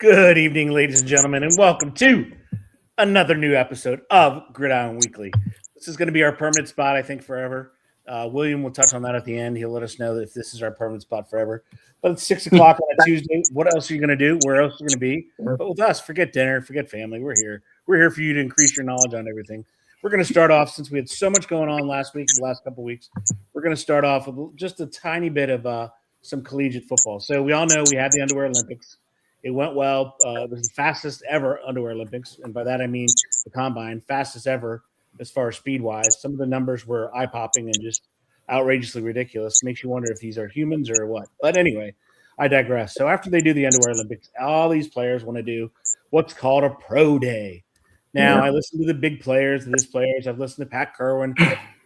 Good evening, ladies and gentlemen, and welcome to another new episode of Gridiron Weekly. This is going to be our permanent spot, I think, forever. William will touch on that at the end. He'll let us know if this is our permanent spot forever. But it's 6 o'clock on a Tuesday. What else are you going to do? Where else are you going to be? But with us, forget dinner, forget family. We're here. We're here for you to increase your knowledge on everything. We're going to start off, since we had so much going on last week, the last couple of weeks, we're going to start off with just a tiny bit of some collegiate football. So we all know we had the Underwear Olympics. It went well. It was the fastest ever Underwear Olympics. And by that, I mean the combine, fastest ever as far as speed-wise. Some of the numbers were eye-popping and just outrageously ridiculous. Makes you wonder if these are humans or what. But anyway, I digress. So after they do the Underwear Olympics, all these players want to do what's called a pro day. Now, I listen to the big players, the players. I've listened to Pat Kerwin,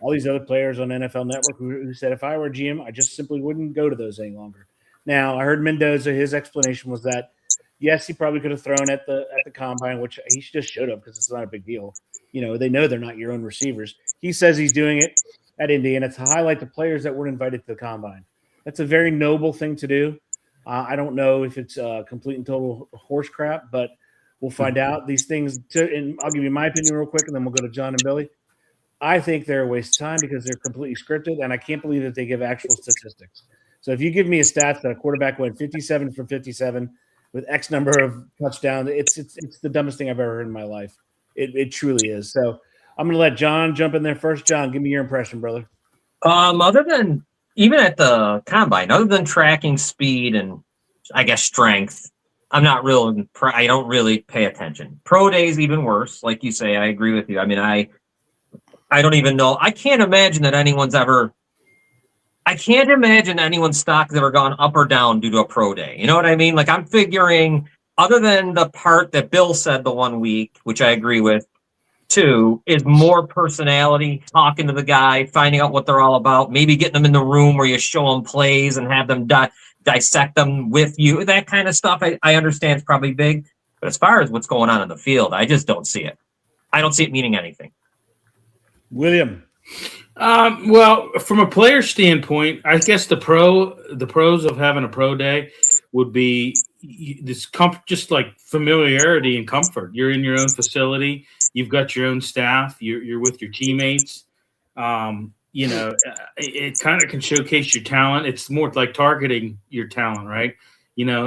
all these other players on NFL Network who said if I were GM, I just simply wouldn't go to those any longer. Now, I heard Mendoza, his explanation was that yes, he probably could have thrown at the combine, which he just should have because it's not a big deal. You know, they know they're not your own receivers. He says he's doing it at Indiana to highlight the players that weren't invited to the combine. That's a very noble thing to do. I don't know if it's complete and total horse crap, but we'll find out. These things, and I'll give you my opinion real quick, and then we'll go to John and Billy. I think they're a waste of time because they're completely scripted, and I can't believe that they give actual statistics. So if you give me a stat that a quarterback went 57 for 57 with X number of touchdowns, it's the dumbest thing I've ever heard in my life. It truly is. So I'm going to let John jump in there first. John, give me your impression, brother. Other than even at the combine, other than tracking speed and I guess strength, I don't really pay attention. Pro days even worse, like you say. I agree with you. I mean, I don't even know. I can't imagine anyone's stock has ever gone up or down due to a pro day. You know what I mean? Like, I'm figuring, other than the part that Bill said the 1 week, which I agree with, too, is more personality, talking to the guy, finding out what they're all about, maybe getting them in the room where you show them plays and have them dissect them with you. That kind of stuff, I understand is probably big. But as far as what's going on in the field, I just don't see it. I don't see it meaning anything. William. Well, from a player standpoint, I guess the pros of having a pro day would be this just like familiarity and comfort. You're in your own facility. You've got your own staff. You're with your teammates. It kind of can showcase your talent. It's more like targeting your talent, right? You're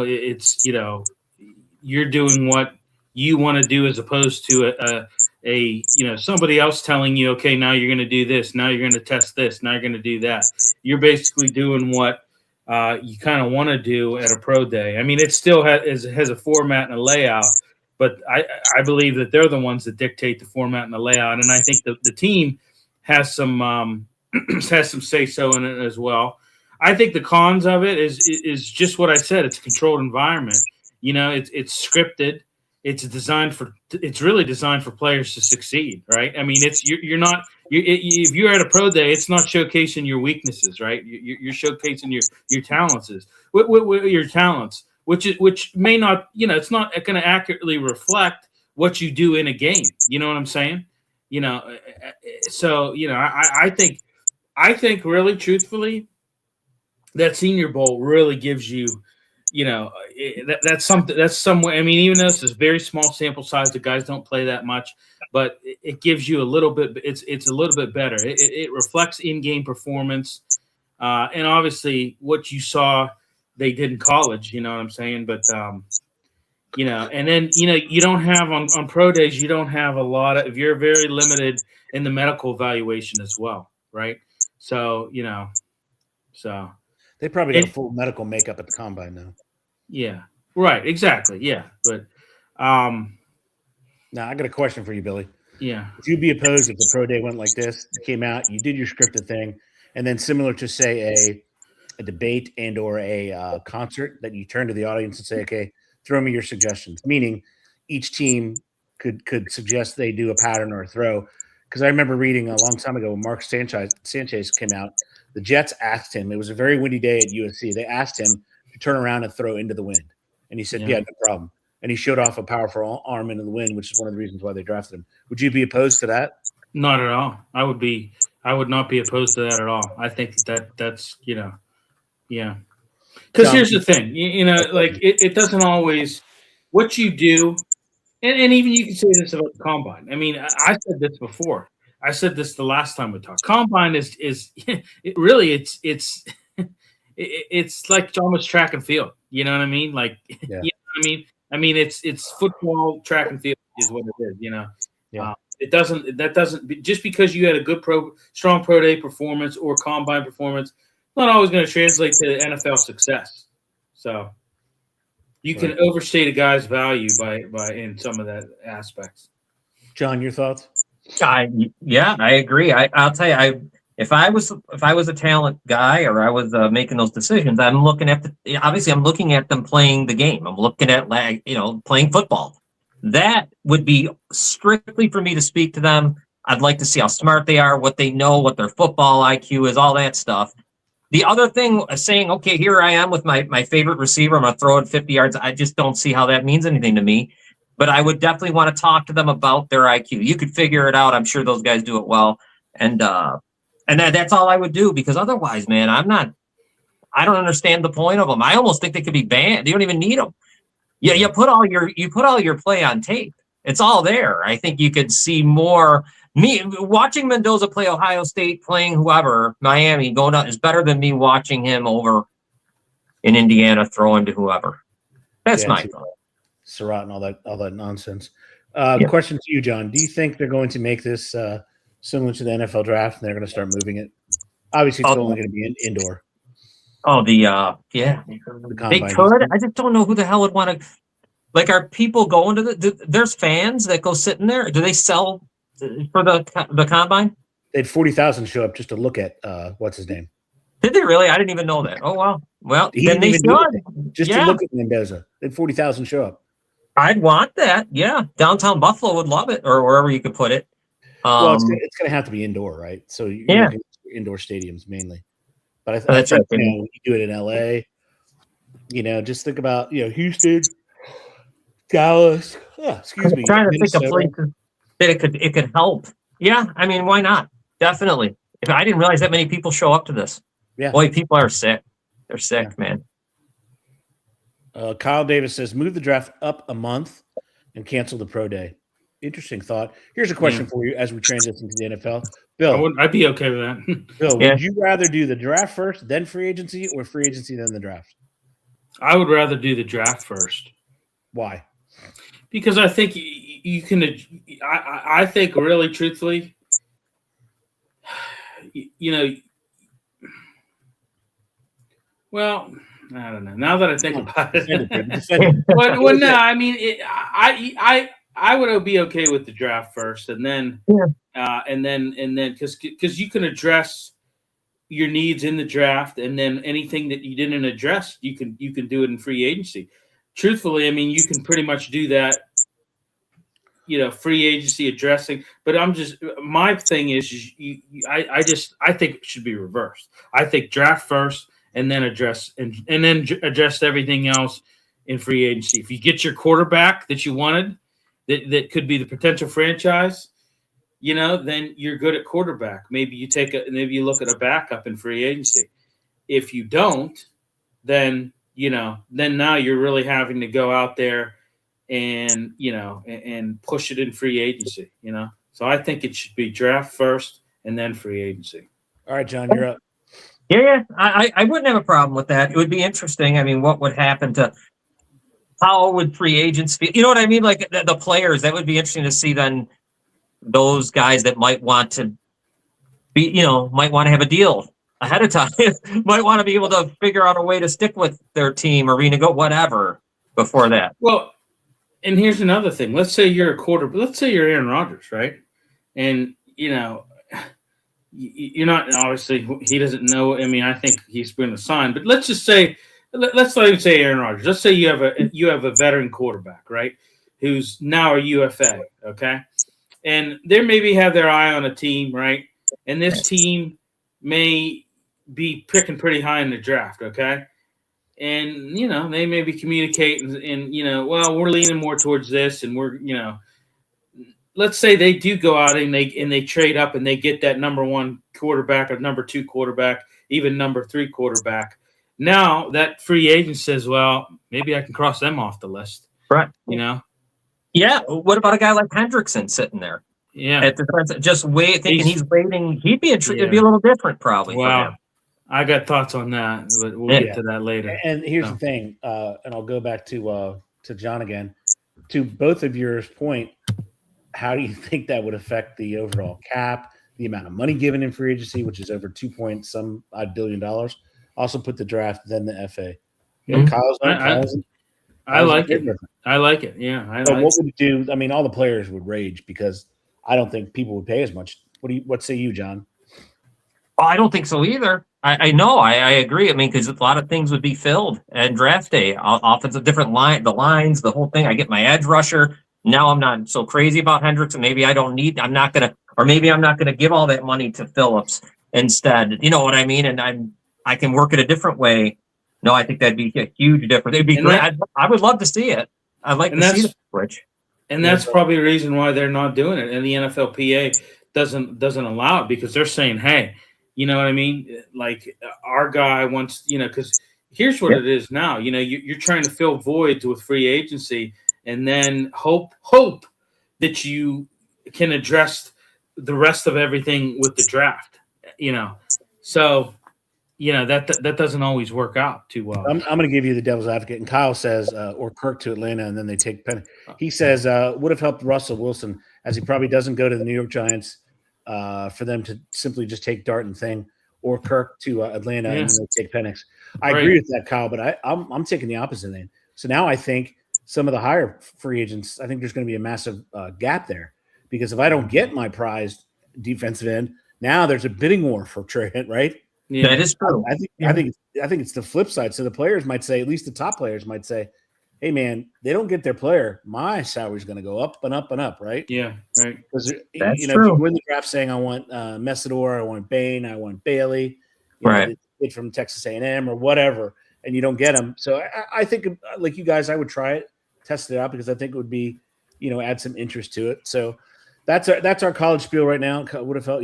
doing what you want to do as opposed to somebody else telling you, okay, now you're going to do this, now you're going to test this, now you're going to do that. You're basically doing what you kind of want to do at a pro day. I mean, it still has a format and a layout, but I believe that they're the ones that dictate the format and the layout, and I think the team has some say so in it as well. I think the cons of it is just what I said. It's a controlled environment. It's scripted. It's really designed for players to succeed, right? I mean, if you're at a pro day, it's not showcasing your weaknesses, right? You're showcasing your talents, which may not, it's not going to accurately reflect what you do in a game. You know what I'm saying? I think really truthfully, that Senior Bowl really gives you. That's somewhere. I mean, even though it's a very small sample size, the guys don't play that much, but it gives you a little bit. It's a little bit better. It reflects in-game performance, and obviously what you saw they did in college. You know what I'm saying? But and then you don't have on pro days. You don't have a lot of. You're very limited in the medical evaluation as well, right? So They probably got a full medical makeup at the combine now. Yeah, right, exactly. Yeah, but now I got a question for you, Billy. Yeah. Would you be opposed if the pro day went like this? You came out, you did your scripted thing, and then similar to say a debate and or a concert that you turn to the audience and say, okay, throw me your suggestions. Meaning each team could suggest they do a pattern or a throw. Because I remember reading a long time ago when Mark Sanchez came out, the Jets asked him, it was a very windy day at USC, they asked him to turn around and throw into the wind. And he said, yeah, no problem. And he showed off a powerful arm into the wind, which is one of the reasons why they drafted him. Would you be opposed to that? Not at all. I would not be opposed to that at all. I think that's, yeah. Because here's the thing, like it doesn't always what you do, and even you can say this about the combine. I mean, I said this before. I said this the last time we talked. Combine is it really it's like almost track and field. You know what I mean? Like, Yeah. you know what I mean? I mean, it's football, track and field is what it is. You know, Yeah. it doesn't. That doesn't just because you had a good strong pro day performance or combine performance, not always going to translate to NFL success. So you can overstate a guy's value by in some of that aspects. John, your thoughts? I agree. I'll tell you, if I was a talent guy or I was making those decisions, I'm looking at I'm looking at them playing the game. I'm looking at playing football. That would be strictly for me to speak to them. I'd like to see how smart they are, what they know, what their football IQ is, all that stuff. The other thing, saying, okay, here I am with my favorite receiver, I'm going to throw it 50 yards. I just don't see how that means anything to me. But I would definitely want to talk to them about their IQ. You could figure it out. I'm sure those guys do it well. And that's all I would do, because otherwise, man, I don't understand the point of them. I almost think they could be banned. You don't even need them. Yeah, you put all your play on tape. It's all there. I think you could see more. Me watching Mendoza play Ohio State, playing whoever, Miami, going out is better than me watching him over in Indiana throwing to whoever. That's my thought. Surratt and all that nonsense. Question to you, John. Do you think they're going to make this similar to the NFL draft and they're going to start moving it? Obviously, it's only going to be indoor. Oh, they could. I just don't know who the hell would want to. Like, are people going to there's fans that go sitting there? Do they sell for the combine? They had 40,000 show up just to look at what's his name. Did they really? I didn't even know that. Oh, wow. Well, then they should. Just to look at Mendoza. They had 40,000 show up. I'd want that. Yeah. Downtown Buffalo would love it, or wherever you could put it. Well, it's going to have to be indoor, right? So indoor stadiums mainly. But I think you do it in LA. Just think about Houston, Dallas. Excuse me. I'm trying to think of places that it could help. Yeah, I mean, why not? Definitely. If I didn't realize that many people show up to this. Yeah. Boy, people are sick. They're sick, man. Kyle Davis says, move the draft up a month and cancel the pro day. Interesting thought. Here's a question for you as we transition to the NFL. Bill. I'd be okay with that. Bill, would you rather do the draft first, then free agency, or free agency, then the draft? I would rather do the draft first. Why? Because I think you can – I think really truthfully, well – I don't know. Now that I think about it, well, no. I mean, I would be okay with the draft first, and then because you can address your needs in the draft, and then anything that you didn't address, you can do it in free agency. Truthfully, I mean, you can pretty much do that. Free agency addressing, but my thing is I think it should be reversed. I think draft first. And then address everything else in free agency. If you get your quarterback that you wanted, that could be the potential franchise, then you're good at quarterback. Maybe you look at a backup in free agency. If you don't, then now you're really having to go out there and and push it in free agency. So I think it should be draft first and then free agency. All right, John, you're up. Yeah, I wouldn't have a problem with that. It would be interesting. I mean, what would happen to how would free agents feel? You know what I mean? Like the players, that would be interesting to see then those guys that might want to be, might want to have a deal ahead of time, might want to be able to figure out a way to stick with their team or renegotiate whatever before that. Well, and here's another thing. Let's say you're let's say you're Aaron Rodgers, right? And, you're not, obviously he doesn't know. I mean, I think he's going to sign, but let's not even say Aaron Rodgers. Let's say you have a veteran quarterback, right? Who's now a UFA. Okay. And they maybe have their eye on a team, right? And this team may be picking pretty high in the draft. Okay. And, they maybe communicate and well, we're leaning more towards this and we're, let's say they do go out and they trade up and they get that number one quarterback or number two quarterback, even number three quarterback. Now that free agent says, well, maybe I can cross them off the list. Right. You know? Yeah. What about a guy like Hendrickson sitting there? Yeah. At the just thinking he's waiting. It'd be a Yeah. little different probably for him. Wow. I got thoughts on that, but we'll get to that later. And here's the thing, and I'll go back to John again. To both of yours point, how do you think that would affect the overall cap, the amount of money given in free agency, which is over $2 billion? Also put the draft, then the FA. Yeah, I like it. I like it. Yeah. What would it do? I mean, all the players would rage because I don't think people would pay as much. What say you, John? Oh, I don't think so either. I know. I agree. I mean, because a lot of things would be filled at draft day. Offensive different the lines, the whole thing. I get my edge rusher. Now I'm not so crazy about Hendricks, and maybe I'm not gonna give all that money to Phillips instead. You know what I mean? And I can work it a different way. No, I think that'd be a huge difference. It'd be great. I would love to see it. I'd like to see the switch. And that's probably the reason why they're not doing it. And the NFLPA doesn't allow it because they're saying, hey, you know what I mean? Like our guy wants, because here's what it is now. You're trying to fill voids with free agency and then hope that you can address the rest of everything with the draft, So, that doesn't always work out too well. I'm going to give you the devil's advocate. And Kyle says, or Kirk to Atlanta, and then they take Penn. He says, would have helped Russell Wilson, as he probably doesn't go to the New York Giants, for them to simply just take Dart and Thing, or Kirk to Atlanta and then they take Penix. I agree with that, Kyle, but I'm taking the opposite lane. So now I think some of the higher free agents, I think there's going to be a massive gap there, because if I don't get my prized defensive end, now there's a bidding war for Trent, right? Yeah, that is true. I think it's the flip side. So the players might say, at least the top players might say, hey man, they don't get their player, my salary's going to go up and up and up, right? Yeah, right. Because true. If you win the draft saying I want Messidor, I want Bain, I want Bailey, right? Kid from Texas A&M or whatever, and you don't get them. So I think, like you guys, I would try it, test it out, because I think it would be, add some interest to it. So that's our college spiel right now. Would have felt,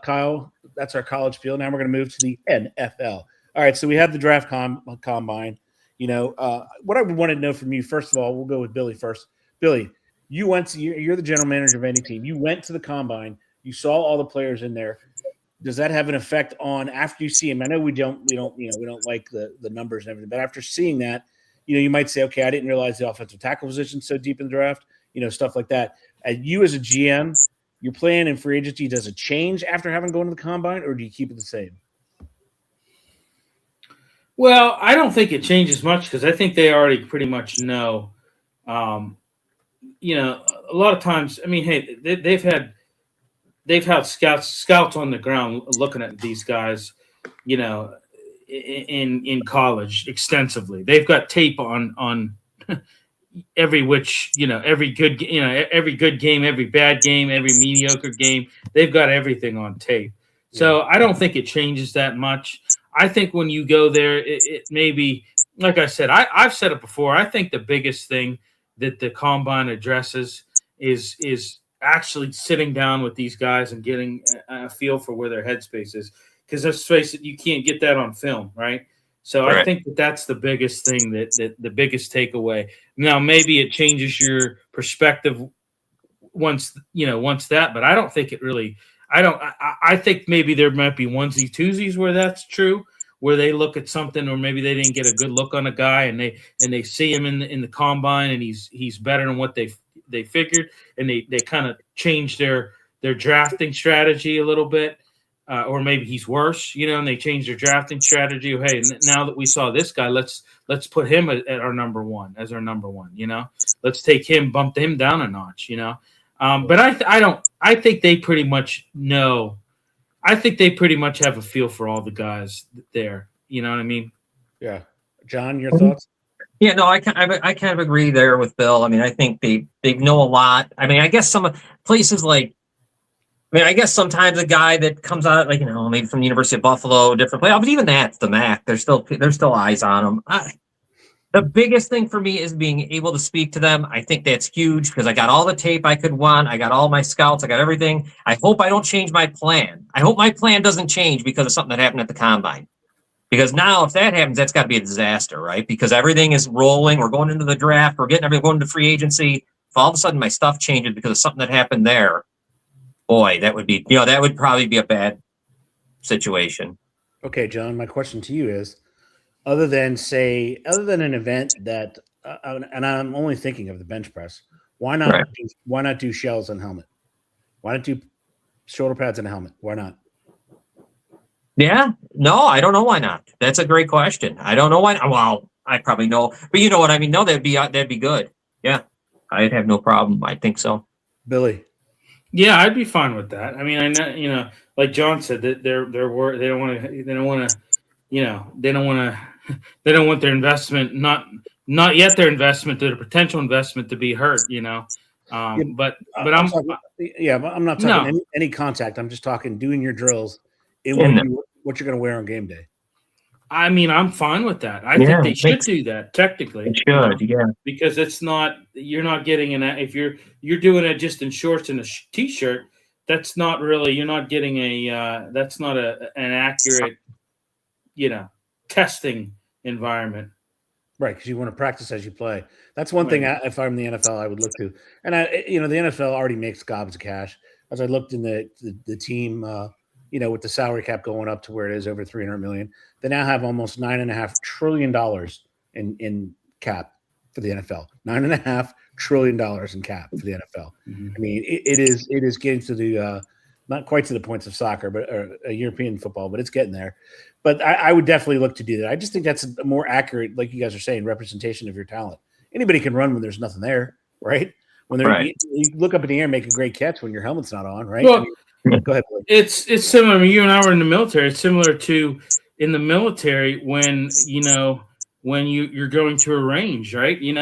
Kyle. That's our college spiel. Now we're going to move to the NFL. All right, so we have the draft combine. What I would want to know from you, first of all, we'll go with Billy first. Billy, you're the general manager of any team. You went to the combine. You saw all the players in there. Does that have an effect on after you see them? I know we don't like the numbers and everything, but after seeing that, you might say, okay, I didn't realize the offensive tackle position so deep in the draft. Stuff like that. And you as a GM, you're playing in free agency. Does it change after having gone to the combine, or do you keep it the same? Well, I don't think it changes much because I think they already pretty much know. A lot of times, I mean, hey, they've had scouts on the ground looking at these guys, in college extensively. They've got tape on every good game, every bad game, every mediocre game. They've got everything on tape. So I don't think it changes that much. I think when you go there, it may be, like I said, I've said it before. I think the biggest thing that the combine addresses is actually sitting down with these guys and getting a feel for where their headspace is. Because let's face it, you can't get that on film, right? So I think that's the biggest thing, that the biggest takeaway. Now, maybe it changes your perspective once that, but I don't think it really. I think maybe there might be onesie twosies where that's true, where they look at something, or maybe they didn't get a good look on a guy, and they see him in the combine, and he's better than what they figured, and they kind of change their drafting strategy a little bit. Or maybe he's worse, and they change their drafting strategy. Hey, now that we saw this guy, let's put him as our number one. Let's take him, bump him down a notch, But I think they pretty much know. I think they pretty much have a feel for all the guys there. You know what I mean? Yeah. John, your thoughts? Yeah, no, I kind of agree there with Bill. I mean, I think they know a lot. I mean, I guess some places like, I guess sometimes a guy that comes out maybe from the University of Buffalo, different play, but even that's the MAC. There's still eyes on him. The biggest thing for me is being able to speak to them. I think that's huge because I got all the tape I could want. I got all my scouts. I got everything. I hope I don't change my plan. I hope my plan doesn't change because of something that happened at the combine. Because now if that happens, that's got to be a disaster, right? Because everything is rolling. We're going into the draft. We're getting everything going to free agency. If all of a sudden my stuff changes because of something that happened there, boy, that would be, that would probably be a bad situation. Okay, John, my question to you is, other than an event that, and I'm only thinking of the bench press, why not? Right. Why not do shells and helmet? Why not do shoulder pads and a helmet? Why not? Yeah, no, I don't know why not. That's a great question. I don't know why. Well, I probably know, but you know what I mean. No, that'd be good. Yeah, I'd have no problem. I think so. Billy. Yeah, I'd be fine with that. I mean, I know, like John said, that they don't want their investment, not yet their investment, their potential investment to be hurt. But I'm not talking any contact. I'm just talking doing your drills in what you're going to wear on game day. I mean, I'm fine with that. I think they should do that technically. It should, because you're not getting if you're doing it just in shorts and a t-shirt. That's not really. You're not getting that's not an accurate, testing environment. Right, because you want to practice as you play. That's one thing. If I'm the NFL, I would look to, and the NFL already makes gobs of cash. As I looked in the team, with the salary cap going up to where it is over $300 million, they now have almost $9.5 trillion in cap for the NFL. $9.5 trillion in cap for the NFL. Mm-hmm. I mean, it is getting to the not quite to the points of soccer, but a European football, but it's getting there. But I would definitely look to do that. I just think that's a more accurate, like you guys are saying, representation of your talent. Anybody can run when there's nothing there, right? When you look up in the air and make a great catch when your helmet's not on, right? Well, go ahead. Blake. It's similar. I mean, you and I were in the military. It's similar to in the military when you're going to a range, right? You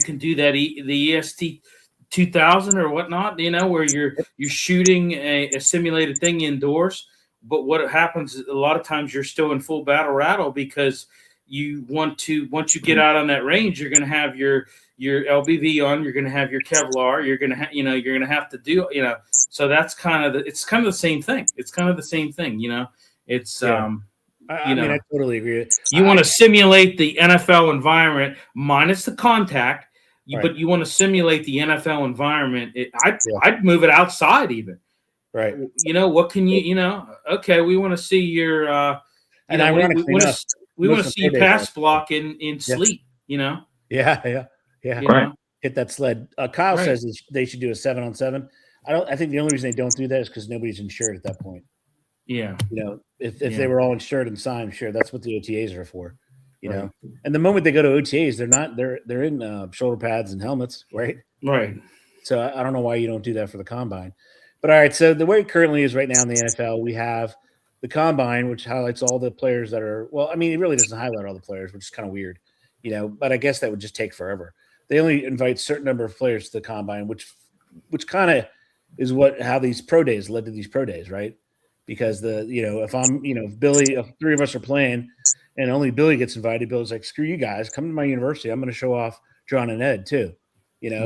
can do that. The EST 2000 or whatnot. Where you're shooting a simulated thing indoors. But what happens a lot of times, you're still in full battle rattle because you want to. Once you get out on that range, you're going to have your LBV on. You're going to have your Kevlar. You're going to you're going to have to do. So that's it's kind of the same thing. It's kind of the same thing. It's I totally agree. You want to simulate the NFL environment minus the contact, but you want to simulate the NFL environment. I'd move it outside even. Right. What can you? Okay, we want to see your. We want to see you pass block in sleep. Yeah. Right. Hit that sled. Kyle says they should do a 7-on-7. I think the only reason they don't do that is because nobody's insured at that point. Yeah. If they were all insured and signed, sure, that's what the OTAs are for. And the moment they go to OTAs, they're in shoulder pads and helmets, right? Right. So I don't know why you don't do that for the combine. But all right, so the way it currently is right now in the NFL, we have the combine, which highlights all the players that are. Well, I mean, it really doesn't highlight all the players, which is kind of weird, But I guess that would just take forever. They only invite a certain number of players to the combine, which kind of is how these pro days led to these pro days, right? Because if I'm, if Billy, if three of us are playing, and only Billy gets invited, Billy's like, screw you guys, come to my university. I'm going to show off John and Ed too,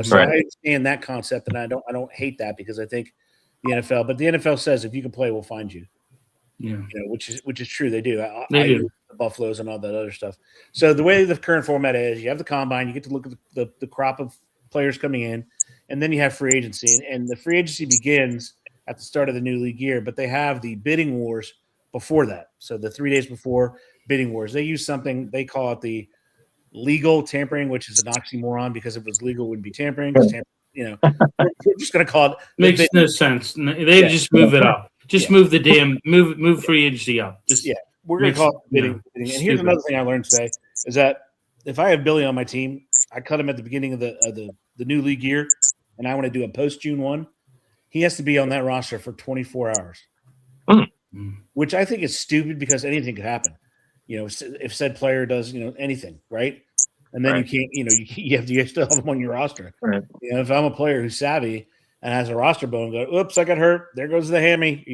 So I understand that concept, and I don't hate that because I think the NFL, but the NFL says if you can play, we'll find you. Yeah, which is true. They do. They do. The Buffaloes and all that other stuff. So the way the current format is, you have the combine, you get to look at the crop of players coming in, and then you have free agency. And the free agency begins at the start of the new league year, but they have the bidding wars before that. So the 3 days before bidding wars, they use something, they call it the legal tampering, which is an oxymoron because if it was legal, it wouldn't be tampering. We're just going to call it. Makes no sense. They just move it up. Just move the move free agency up. We're going to call it bidding. And here's another thing I learned today is that if I have Billy on my team, I cut him at the beginning of the new league year, and I want to do a post June 1. He has to be on that roster for 24 hours, which I think is stupid because anything could happen. If said player does anything, right? And then you can't, you still have him on your roster. Right. If I'm a player who's savvy and has a roster bone, go, oops, I got hurt. There goes the hammy,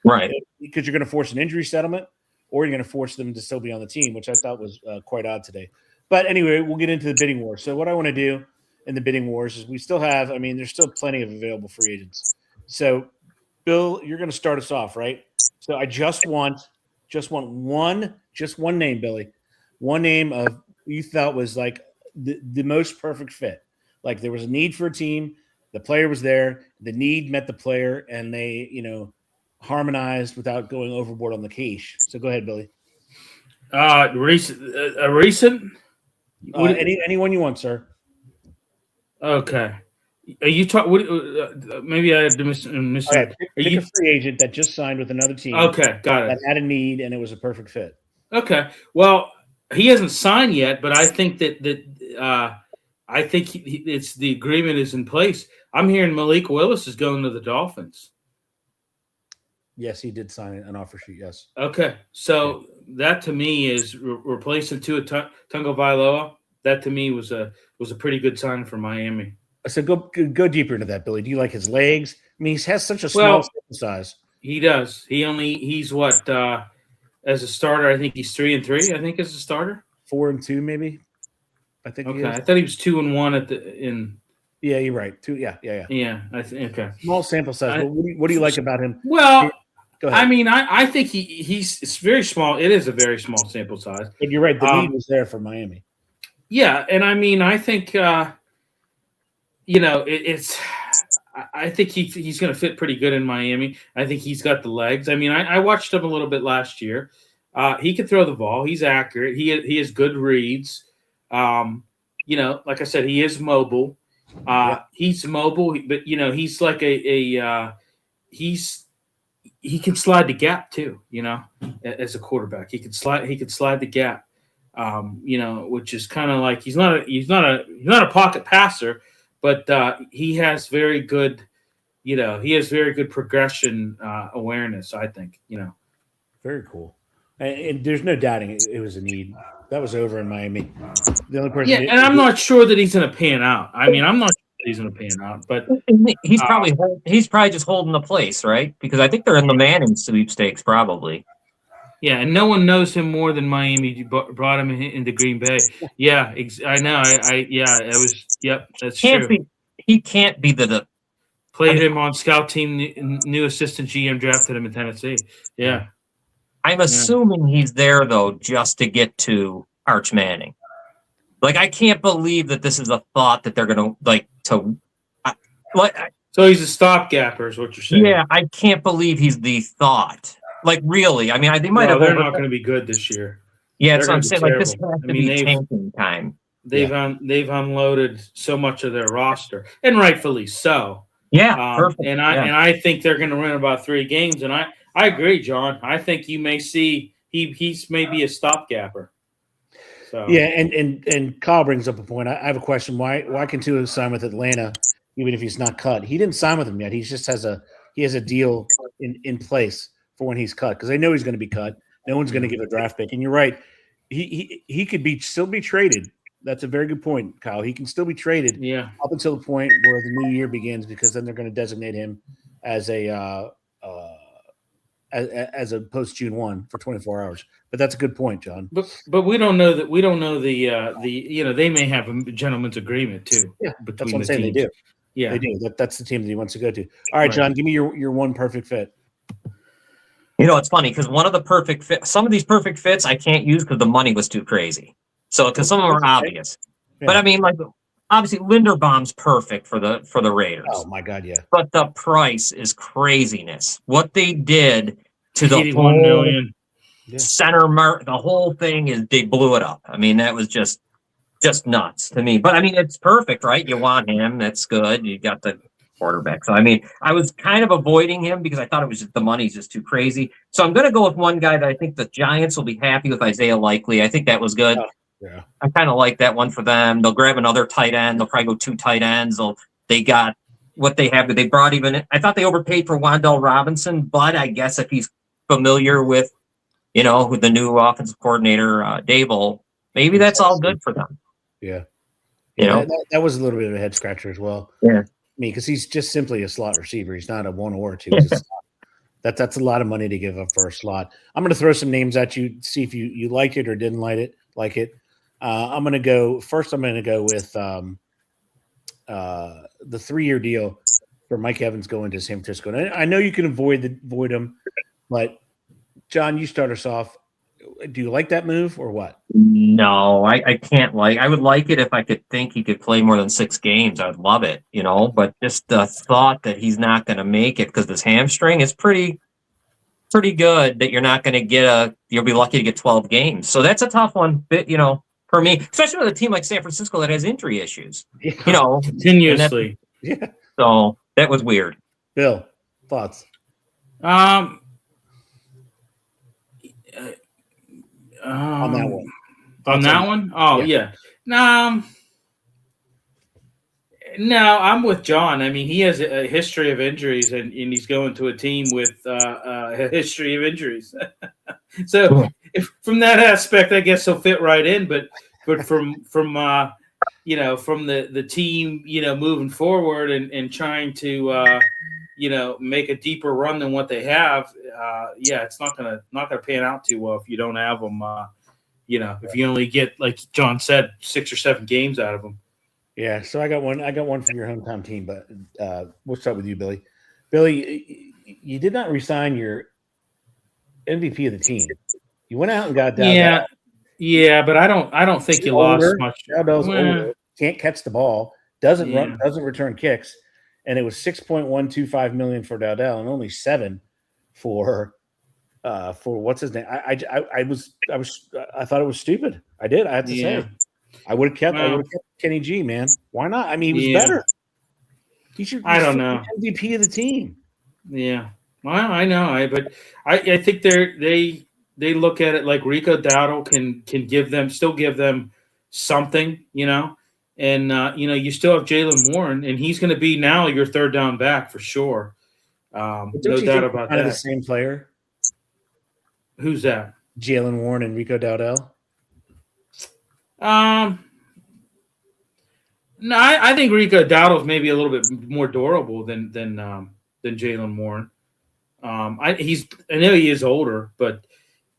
right? Because you're going to force an injury settlement, or you're going to force them to still be on the team, which I thought was quite odd today. But anyway, we'll get into the bidding wars. So what I want to do in the bidding wars is we still have, there's still plenty of available free agents. So, Bill, you're going to start us off, right? So I just want just want one name, Billy. One name of you felt was like the most perfect fit. Like there was a need for a team, the player was there, the need met the player, and they, harmonized without going overboard on the quiche. So go ahead, Billy. Recent. Anyone you want, sir. Okay. Are you talking? Maybe I had to miss. Okay, pick a free agent that just signed with another team. Okay, got it. That had a need, and it was a perfect fit. Okay. Well, he hasn't signed yet, but I think I think it's the agreement is in place. I'm hearing Malik Willis is going to the Dolphins. Yes, he did sign an offer sheet. Yes. Okay, so that to me is replacing Tua Tagovailoa. That to me was a pretty good sign for Miami. So go deeper into that, Billy. Do you like his legs? I mean, he has such a small size. He does. He's what as a starter? I think he's 3-3. I think as a starter, 4-2 maybe. I think. Okay, I thought he was 2-1 Yeah, you're right. 2. Yeah. Yeah, I think. Okay. Small sample size. What do you like about him? Well, go ahead. I mean, I think it's very small. It is a very small sample size. But you're right. The need was there for Miami. Yeah, and I mean, I think I think he's going to fit pretty good in Miami. I think he's got the legs. I mean, I watched him a little bit last year. He can throw the ball. He's accurate. He has good reads. Like I said, he is mobile. He's mobile, but he's like he can slide the gap too. As a quarterback, he can slide the gap. Which is kind of like he's not a pocket passer, but he has very good progression awareness. I think. Very cool, and there's no doubting it was a need that was over in Miami. The only person, and I'm not sure that he's going to pan out. I mean, I'm not sure that he's going to pan out, but he's probably just holding the place, right? Because I think they're in the Manning sweepstakes, probably. Yeah, and no one knows him more than Miami brought him into Green Bay. Yeah, I know. That's true. He can't be the played him on scout team. New assistant GM drafted him in Tennessee. Yeah, I'm assuming he's there though just to get to Arch Manning. Like I can't believe that this is a thought that they're going to So he's a stopgapper, is what you're saying? Yeah, I can't believe he's the thought. Like really, I mean, they might have. They're not going to be good this year. Yeah, that's what I'm saying. Like this has to be tanking time. They've unloaded so much of their roster, and rightfully so. Yeah, perfect. And I think they're going to win about 3 games. And I agree, John. I think you may see he's maybe a stopgapper. So yeah, and Kyle brings up a point. I have a question. Why can Tua sign with Atlanta even if he's not cut? He didn't sign with them yet. He just has a deal in place for when he's cut, because they know he's going to be cut. No one's going to give a draft pick. And you're right. He could still be traded. That's a very good point, Kyle. He can still be traded up until the point where the new year begins, because then they're going to designate him as a post June 1 for 24 hours. But that's a good point, John. But we don't know that. We don't know they may have a gentleman's agreement too. Yeah, that's what I'm saying. Teams. They do. Yeah, they do. That's the team that he wants to go to. All right, John, give me your one perfect fit. It's funny because one of the perfect fit, some of these perfect fits I can't use because the money was too crazy. So because some of them are obvious, but I mean, like obviously Linderbaum's perfect for the Raiders. Oh my God, yeah. But the price is craziness. What they did to the $81 million center the whole thing is they blew it up. I mean, that was just nuts to me. But I mean, it's perfect, right? You want him. That's good. You got the quarterback. So I mean, I was kind of avoiding him because I thought it was just the money's just too crazy. So I'm going to go with one guy that I think the Giants will be happy with, Isaiah Likely. I think that was good. Yeah. I kind of like that one for them. They'll grab another tight end. They'll probably go 2 tight ends. They got what they have. They brought I thought they overpaid for Wan'Dale Robinson, but I guess if he's familiar with, with the new offensive coordinator, Dable, maybe that's all good for them. Yeah. That was a little bit of a head scratcher as well. Yeah. Because he's just simply a slot receiver. He's not a 1 or 2. That's a lot of money to give up for a slot. I'm going to throw some names at you, see if you like it or didn't like it. I'm going to go with the 3-year deal for Mike Evans going to San Francisco. And I know you can avoid him, but John, you start us off. Do you like that move or what? No, I can't like. I would like it if I could think he could play more than 6 games. I would love it, But just the thought that he's not going to make it because this hamstring is pretty good. That you're not going to get you'll be lucky to get 12 games. So that's a tough one, for me, especially with a team like San Francisco that has injury issues. Continuously. Yeah. So that was weird. Bill, thoughts? On that one. On that one? Oh, yeah. No, I'm with John. I mean, he has a history of injuries, and he's going to a team with a history of injuries. So, from that aspect, I guess he'll fit right in. But from the team, moving forward and trying to make a deeper run than what they have, it's not gonna pan out too well if you don't have them. If you only get, like John said, 6 or 7 games out of them. Yeah, so I got one from your hometown team, but we'll start with you, Billy. Billy, you did not resign your MVP of the team. You went out and got Dowdell. Yeah, but I don't think you lost much. Dowdell's older, can't catch the ball, doesn't return kicks, and it was $6.125 million for Dowdell and only $7 for what's his name? I thought it was stupid. I did. I had to say. I would have kept Kenny G, man. Why not? I mean, he was better. He should. I don't know. MVP of the team. Yeah, well, I know. But I think they look at it like Rico Dowdle can give them something, and you still have Jalen Warren, and he's going to be now your third down back for sure. No doubt about that. The same player. Who's that? Jalen Warren and Rico Dowdell. No, I think Rico Dowdle's maybe a little bit more durable than Jalen Warren. I know he is older, but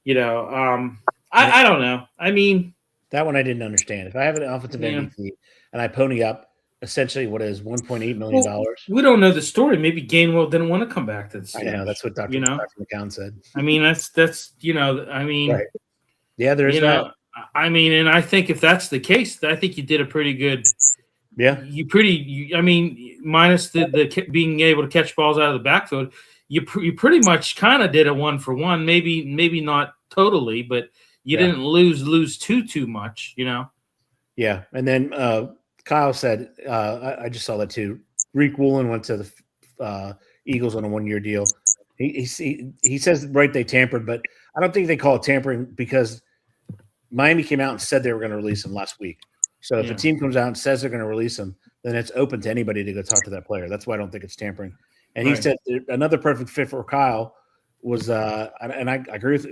I don't know. I mean, that one I didn't understand. If I have an offensive MVP and I pony up essentially what is $1.8 million, we don't know the story. Maybe Gainwell didn't want to come back to the Steelers. I know that's what Dr. McCown said. I mean, that's right. Yeah, there is that. I mean, and I think if that's the case, I think you did a pretty good. Yeah, minus the being able to catch balls out of the backfield, you pretty much kind of did a 1-for-1. Maybe not totally, but you didn't lose too much, Yeah, and then Kyle said, I just saw that too. Reek Woolen went to the Eagles on a 1-year deal. He says they tampered, but I don't think they call it tampering because Miami came out and said they were going to release him last week. So if a team comes out and says they're going to release him, then it's open to anybody to go talk to that player. That's why I don't think it's tampering. And he said another perfect fit for Kyle was, and I agree with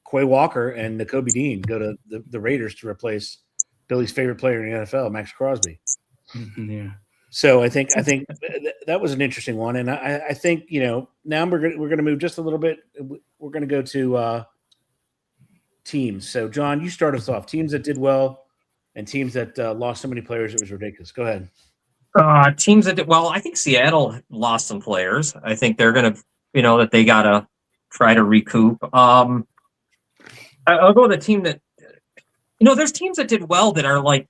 Quay Walker and Nakobe Dean go to the Raiders to replace Billy's favorite player in the NFL, Max Crosby. Yeah. So I think that was an interesting one, and I think now we're going to move just a little bit. We're going to go to teams. So John, you start us off. Teams that did well and teams that lost so many players it was ridiculous. Go ahead. Teams that did well. I think Seattle lost some players. I think they're going to, that they got to try to recoup. I'll go with a team that. There's teams that did well that are I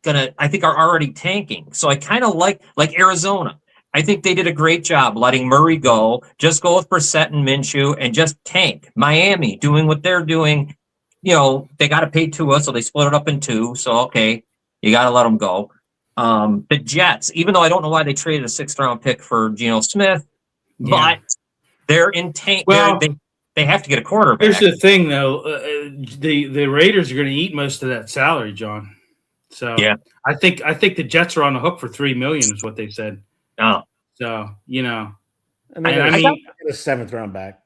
think are already tanking. So I kind of like Arizona. I think they did a great job letting Murray go, just go with Brissett and Minshew and just tank. Miami doing what they're doing. They got to pay Tua, so they split it up in 2. So, okay, you got to let them go. The Jets, even though I don't know why they traded a 6th-round pick for Geno Smith, but they're in tank. Well, they have to get a quarterback. Here's the thing, though. The Raiders are going to eat most of that salary, John. So I think the Jets are on the hook for $3 million, is what they said. Oh, so and I got a 7th-round back.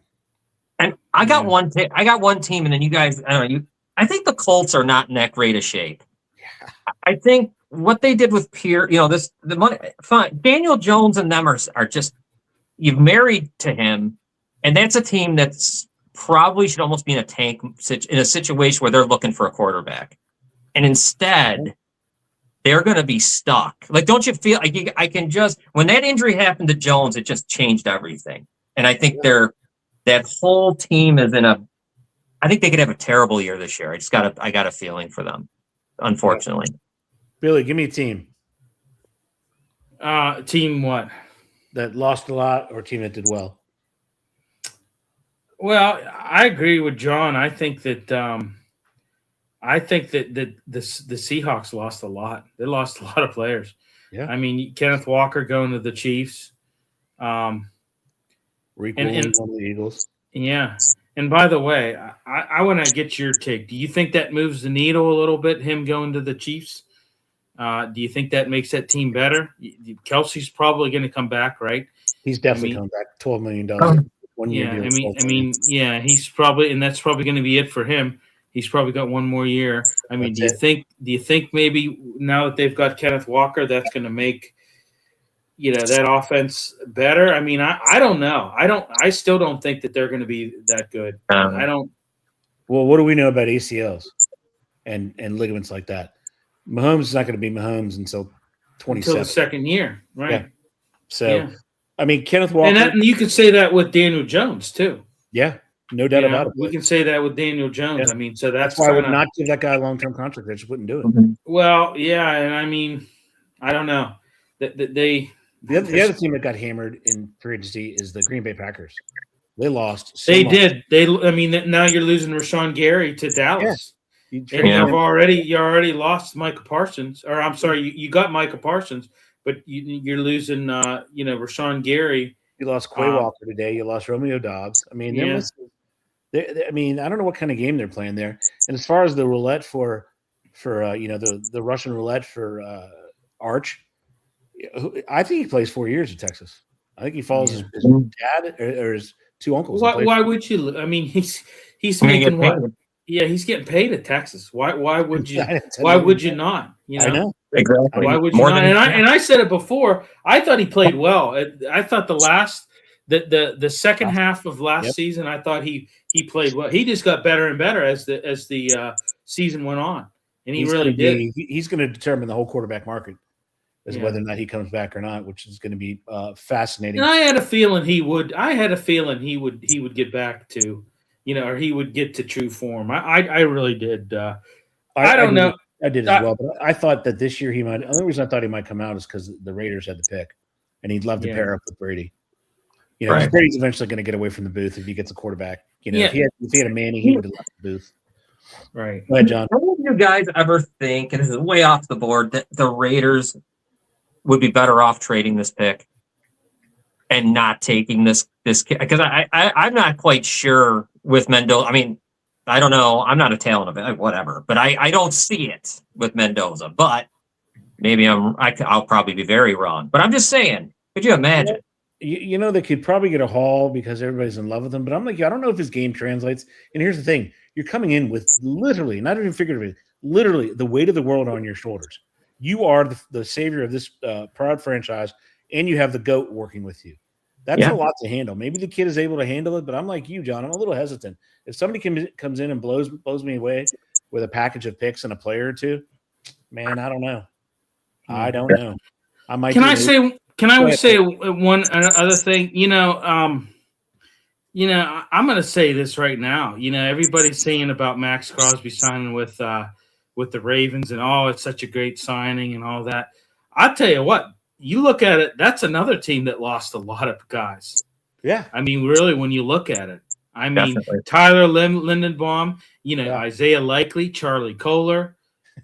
And I got one. I got one team, and then you guys. I don't know. I think the Colts are not in that great a shape. Yeah. I think what they did with Pierre, the money. Fine, Daniel Jones and them are just. You've married to him, and that's a team that's probably should almost be in a tank in a situation where they're looking for a quarterback, and instead they're going to be stuck. Don't you feel like I can just when that injury happened to Jones, it just changed everything, and I think that whole team is in I think they could have a terrible year this year. I got a feeling for them, unfortunately. Billy, give me a team Team what? that lost a lot or a team that did well. Well, I agree with John. I think that the Seahawks lost a lot. They lost a lot of players. Yeah. I mean, Kenneth Walker going to the Chiefs. Rick and- Williams on the Eagles. Yeah. And by the way, I want to get your take. Do you think that moves the needle a little bit, him going to the Chiefs? Do you think that makes that team better? Kelsey's probably going to come back, right? He's definitely coming back. $12 million. 1 year Yeah, deal. yeah, he's probably, and that's probably going to be it for him. He's probably got one more year. I mean, do you think maybe now that they've got Kenneth Walker, that's going to make that offense better? I mean, I don't know. I still don't think that they're going to be that good. I don't. Well, what do we know about ACLs and ligaments like that? Mahomes is not going to be Mahomes until 27. Until the second year, right? Yeah. So, I mean, Kenneth Walker. And you could say that with Daniel Jones, too. Yeah, no doubt about it. We can say that with Daniel Jones. Yeah. I mean, so that's why I would not give that guy a long-term contract. They just wouldn't do it. Well, yeah, and I mean, I don't know. The other team that got hammered in free agency is the Green Bay Packers. They lost. They did. I mean, now you're losing Rashawn Gary to Dallas. Yeah. And you already lost Micah Parsons. Or I'm sorry, you got Micah Parsons, but you're losing Rashawn Gary. You lost Quay Walker today. You lost Romeo Dobbs. I mean, I mean, I don't know what kind of game they're playing there. And as far as the roulette for the Russian roulette for Arch, I think he plays 4 years at Texas. I think he follows his dad or his two uncles. Why would you? I mean, he's making what? Yeah, he's getting paid at Texas. Why would you? Why would you not? I know. Exactly. Why would you not? And I said it before. I thought he played well. I thought the second half of last season, I thought he played well. He just got better and better as the season went on, and he really did. He's going to determine the whole quarterback market as whether or not he comes back or not, which is going to be fascinating. And I had a feeling he would. He would get back to, or he would get to true form. I really did. I don't know. I did as well, but I thought that this year he might. The only reason I thought he might come out is because the Raiders had the pick, and he'd love to pair up with Brady. Brady's eventually going to get away from the booth if he gets a quarterback. If he had a Manning, he would have left the booth. Right. Go ahead, John. Do you guys ever think, and this is way off the board, that the Raiders would be better off trading this pick and not taking this kid? Because I'm not quite sure with Mendoza. I mean, I don't know. I'm not a talent of it, whatever. But I don't see it with Mendoza. But maybe I'll probably be very wrong. But I'm just saying, could you imagine? They could probably get a haul because everybody's in love with him. But I'm like, I don't know if his game translates. And here's the thing. You're coming in with literally, not even figuratively, literally the weight of the world on your shoulders. You are the savior of this proud franchise, and you have the GOAT working with you. That's a lot to handle. Maybe the kid is able to handle it, but I'm like you, John. I'm a little hesitant. If somebody comes in and blows me away with a package of picks and a player or two, man, I don't know. I don't know. I might. Can I say one other thing? I'm going to say this right now. Everybody's saying about Max Crosby signing with the Ravens, and it's such a great signing and all that. I'll tell you what. You look at it, that's another team that lost a lot of guys. Yeah. I mean, really, when you look at it. I mean, Definitely. Tyler Lindenbaum, Isaiah Likely, Charlie Kohler.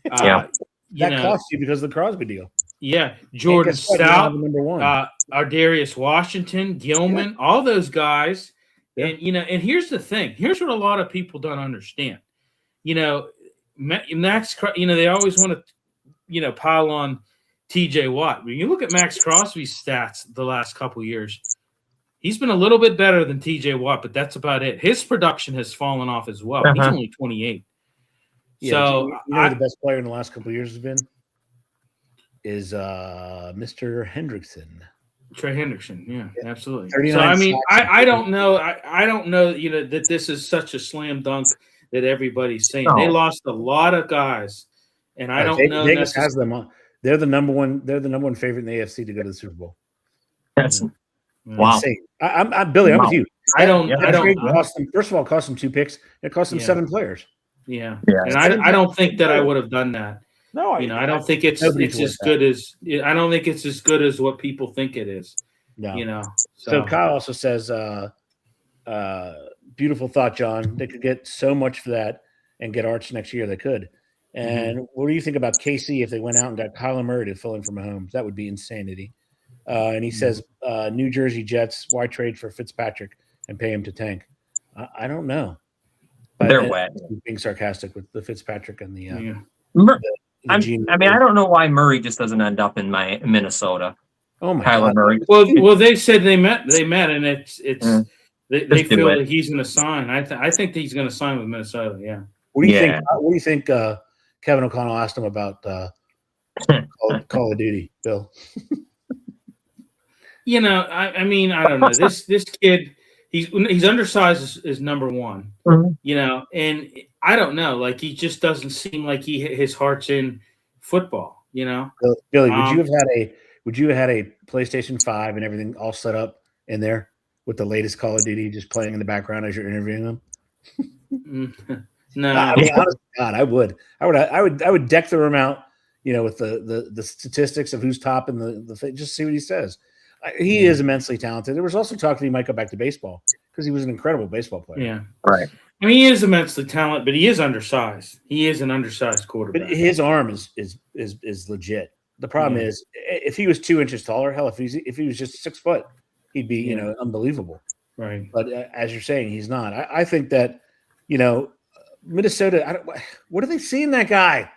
That cost you because of the Crosby deal. Yeah. Jordan Stout, number one. Ardarius Washington, Gilman, all those guys. Yeah. And here's the thing. Here's what a lot of people don't understand. Max, they always want to, pile on TJ Watt. When you look at Max Crosby's stats the last couple of years, he's been a little bit better than TJ Watt, but that's about it. His production has fallen off as well. He's only 28. Yeah, so the best player in the last couple of years has been Mr. Hendrickson. Trey Hendrickson, yeah, absolutely. So I mean, I don't know. I don't know, that this is such a slam dunk that everybody's saying. No. They lost a lot of guys, and I don't know. Vegas has them on. They're the number one. They're the number one favorite in the AFC to go to the Super Bowl. Wow. Insane. I'm Billy. I'm with you. I don't. Yeah. I don't. Cost them, first of all, cost them 2 picks. It cost them 7 players. Yeah. Yeah. And I don't think that I would have done that. No, I don't think it's Nobody's as worth good as I don't think it's as good as what people think it is. No. So Kyle also says, beautiful thought, John. They could get so much for that and get Arch next year. They could. And what do you think about KC if they went out and got Kyler Murray to fill in for Mahomes? That would be insanity. And he says, New Jersey Jets, why trade for Fitzpatrick and pay him to tank? I don't know. But They're wet. Being sarcastic with the Fitzpatrick and the I don't know why Murray just doesn't end up in Minnesota. Oh my Kyler God. Murray. well, they said they met, and it's they Just do feel it. that he's going to sign. I think that he's going to sign with Minnesota. Yeah. What do you Yeah. think? What do you think? Kevin O'Connell asked him about Call of Duty, Bill. I mean, I don't know. This kid, he's undersized is number one. Mhm. And I don't know. Like, he just doesn't seem like his heart's in football. Billy, would you have had a PlayStation 5 and everything all set up in there with the latest Call of Duty just playing in the background as you're interviewing them? No. I mean, honest to God, I would. I would deck the room out, with the statistics of who's top in the thing, just see what he says. He is immensely talented. There was also talk that he might go back to baseball because he was an incredible baseball player. Yeah. Right. I mean, he is immensely talented, but he is undersized. He is an undersized quarterback. But his arm is legit. The problem is if he was 2 inches taller, hell, if he was just 6 foot, he'd be unbelievable. Right. But as you're saying, he's not. I think that Minnesota. What do they see in that guy?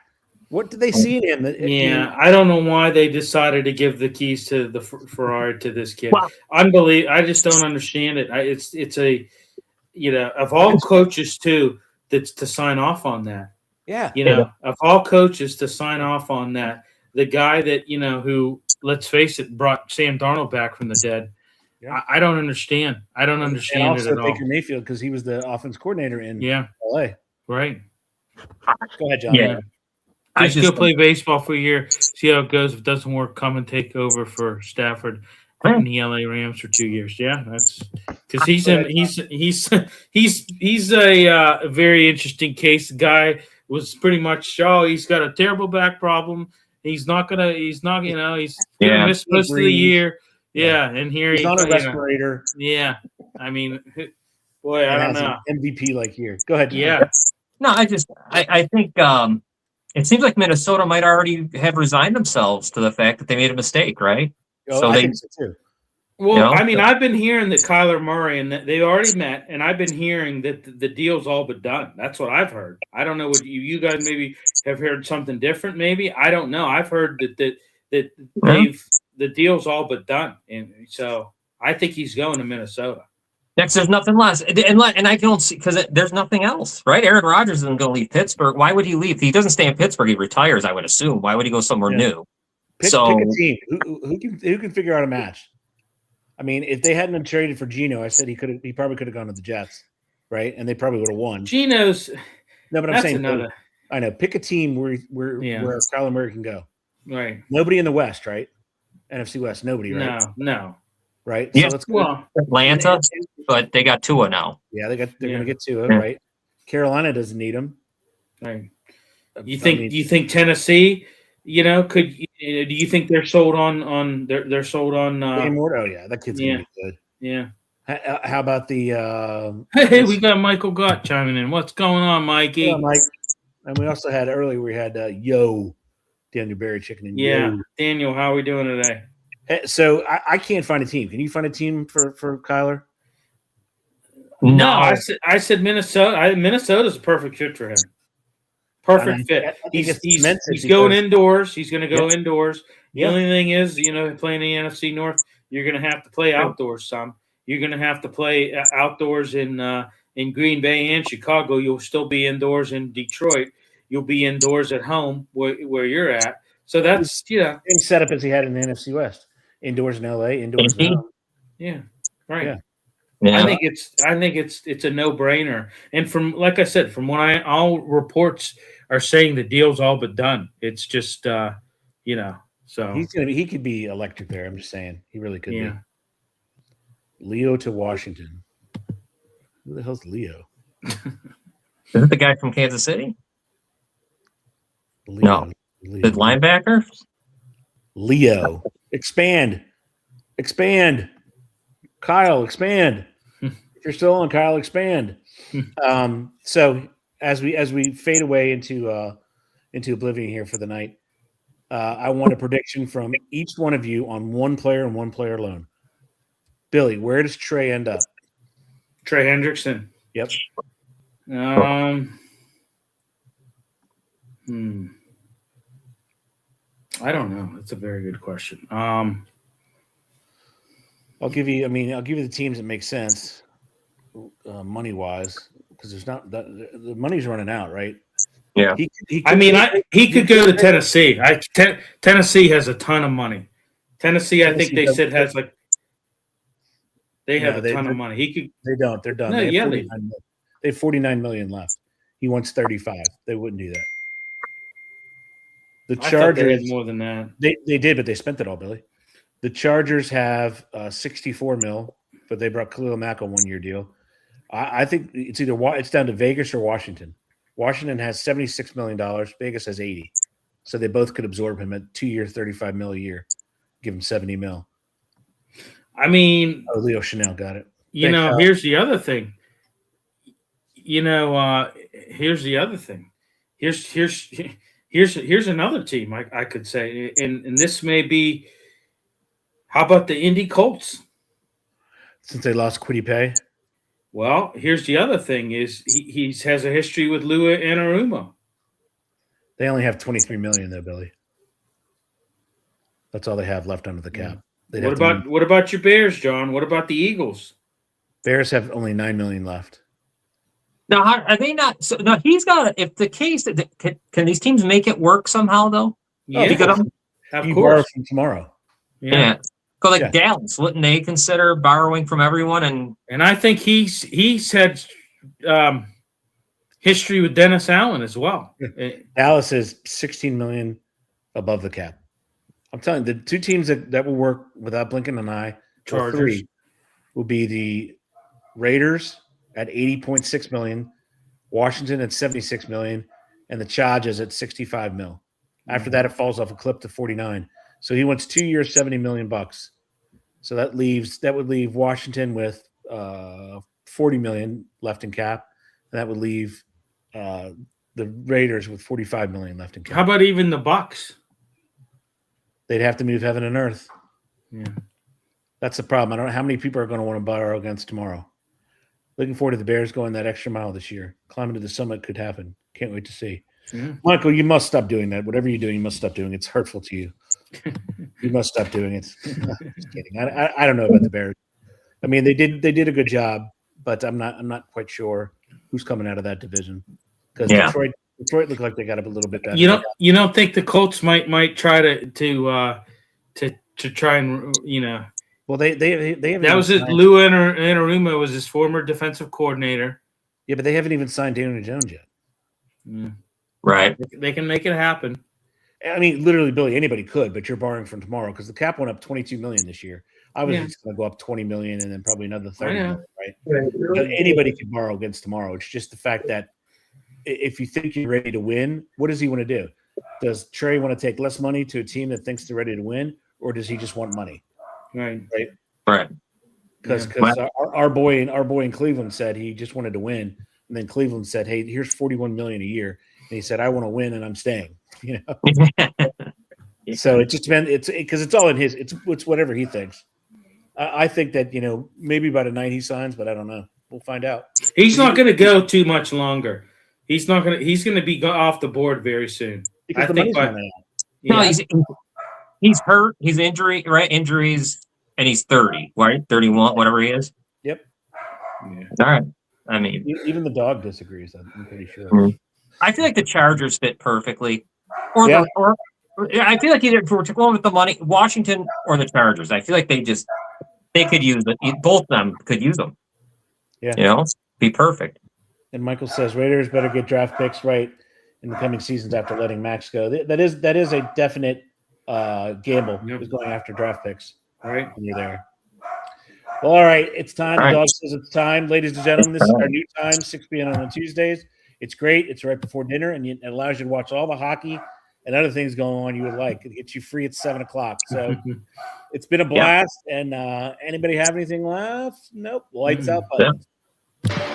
What did they see in him? I don't know why they decided to give the keys to the Ferrari to this kid. Wow. I just don't understand it. It's a of all coaches too that's to sign off on that. Yeah. Of all coaches to sign off on that, the guy that who, let's face it, brought Sam Darnold back from the dead. Yeah. I don't understand. I don't understand and also it at all. Baker Mayfield because he was the offense coordinator in LA. Right. Go ahead, John. Yeah. Just go play baseball for a year, see how it goes. If it doesn't work, come and take over for Stafford and the LA Rams for 2 years. Yeah, that's because he's a very interesting case. The guy was pretty much he's got a terrible back problem. He's gonna miss most of the year. Yeah, and here he's on a respirator. Yeah, I mean, boy, I don't know. MVP like here. Go ahead, John. Yeah. No, I think it seems like Minnesota might already have resigned themselves to the fact that they made a mistake, right? I think so too. Well, I mean, I've been hearing that Kyler Murray and that they already met, and I've been hearing that the deal's all but done. That's what I've heard. I don't know what you guys maybe have heard something different. Maybe I don't know. I've heard that the deal's all but done, and so I think he's going to Minnesota. Next, there's nothing less, and I don't see because there's nothing else, right? Aaron Rodgers isn't going to leave Pittsburgh. Why would he leave? If he doesn't stay in Pittsburgh, he retires. I would assume. Why would he go somewhere new? Pick a team who can figure out a match. I mean, if they hadn't been traded for Geno, I said he probably could have gone to the Jets, right? And they probably would have won. Geno's no, but I'm saying I know. Pick a team where Kyler Murray can go. Right. Nobody in the West, right? NFC West, nobody, right? No. Right. Yeah. So let's go. Atlanta, but they got Tua now. Yeah, they're going to get Tua, right? Carolina doesn't need him. Right. You think Tennessee? Do you think they're sold on they're sold on? Oh yeah, that kid's gonna be good. Yeah. How about the? Hey, we got Michael Gott chiming in. What's going on, Mikey? Yeah, Mike. And we also had earlier. We had Daniel Berry Chicken and Daniel, how are we doing today? So I can't find a team. Can you find a team for Kyler? No, I said Minnesota. Minnesota's a perfect fit for him. Perfect fit. He's going indoors. He's going to go indoors. The only thing is, playing the NFC North, you're going to have to play outdoors some. You're going to have to play outdoors in Green Bay and Chicago. You'll still be indoors in Detroit. You'll be indoors at home where you're at. So that's same setup as he had in the NFC West. Indoors in LA, indoors in home. Yeah. Right. Yeah. I think it's a no-brainer. And from like I said, from what all reports are saying the deal's all but done. It's just so he could be electric there. I'm just saying he really could be. Leo to Washington. Who the hell's Leo? Is it the guy from Kansas City? Leo. No. The linebacker? Leo. Expand. Kyle, expand. If you're still on, Kyle, expand. So as we fade away into oblivion here for the night, I want a prediction from each one of you on one player and one player alone. Billy, where does Trey end up? Trey Hendrickson. Yep. I don't know. That's a very good question. I'll give you the teams that make sense, money wise, because there's not the money's running out, right? Yeah. He could go to Tennessee. Tennessee has a ton of money. Tennessee, I think they said has like they have a ton of money. He could. They don't. They're done. No, they have 49 million left. He wants 35. They wouldn't do that. The Chargers more than that. They did, but they spent it all, Billy. The Chargers have 64 mil, but they brought Khalil Mack a 1-year deal. I think it's down to Vegas or Washington. Washington has $76 million. Vegas has 80. So they both could absorb him at 2 years, 35 mil a year. Give him 70 mil. Leo Chanel got it. Here's the other thing. Here's another team I could say, and this may be. How about the Indy Colts? Since they lost Kwity Paye? Well, here's the other thing: is he has a history with Lua Anarumo. They only have 23 million though, Billy. That's all they have left under the cap. What about your Bears, John? What about the Eagles? Bears have only 9 million left. Now, are they not? So now he's got. If the case that can these teams make it work somehow though? Yeah, of course. Borrow from tomorrow. Yeah. Go like Dallas. Wouldn't they consider borrowing from everyone? And I think he's had history with Dennis Allen as well. Dallas is 16 million above the cap. I'm telling you, the two teams that will work without blinking an eye, or three, will be the Raiders at 80.6 million, Washington at 76 million, and the Chargers at 65 mil. After that, it falls off a cliff to 49. So he wants 2 years, $70 million. So that would leave Washington with 40 million left in cap, and that would leave the Raiders with 45 million left in cap. How about even the Bucks? They'd have to move heaven and earth. Yeah, that's the problem. I don't know how many people are going to want to borrow against tomorrow. Looking forward to the Bears going that extra mile this year. Climbing to the summit could happen. Can't wait to see. Yeah. Michael, you must stop doing that. Whatever you're doing, you must stop doing. It's hurtful to you. You must stop doing it. Just kidding. I don't know about the Bears. I mean, they did a good job, but I'm not quite sure who's coming out of that division because Detroit looked like they got up a little bit better. You don't think the Colts might try to try and Well, they haven't. That was it. Lou Anarumo was his former defensive coordinator. Yeah, but they haven't even signed Daniel Jones yet. Mm. Right. They can make it happen. I mean, literally, Billy, anybody could, but you're borrowing from tomorrow because the cap went up 22 million this year. I was just going to go up 20 million and then probably another 30 million, right? But anybody can borrow against tomorrow. It's just the fact that if you think you're ready to win, what does he want to do? Does Trey want to take less money to a team that thinks they're ready to win, or does he just want money? Right. Because our boy in Cleveland said he just wanted to win, and then Cleveland said, "Hey, here's 41 million a year," and he said, "I want to win, and I'm staying." So it just depends. It's because it's all in his. It's whatever he thinks. I think that maybe by the night he signs, but I don't know. We'll find out. He's not going to go too much longer. He's going to be off the board very soon. Because the money's running out. No, he's hurt. He's injuries, and he's 30, right? 31, whatever he is. Yep. Yeah. All right. I mean, even the dog disagrees. I'm pretty sure. Mm-hmm. I feel like the Chargers fit perfectly, or I feel like either if we're going with the money, Washington or the Chargers. I feel like they could use it. Both of them could use them. Yeah. Be perfect. And Michael says Raiders better get draft picks right in the coming seasons after letting Max go. That is a definite gamble. Is going after draft picks right when you're there. Well, all right. It's time. All The right. dog says it's time. Ladies and gentlemen, this is our new time, 6 p.m. on Tuesdays. It's great. It's right before dinner, and it allows you to watch all the hockey and other things going on you would like. It gets you free at 7 o'clock. So it's been a blast. And anybody have anything left? Nope. Lights out. Yeah.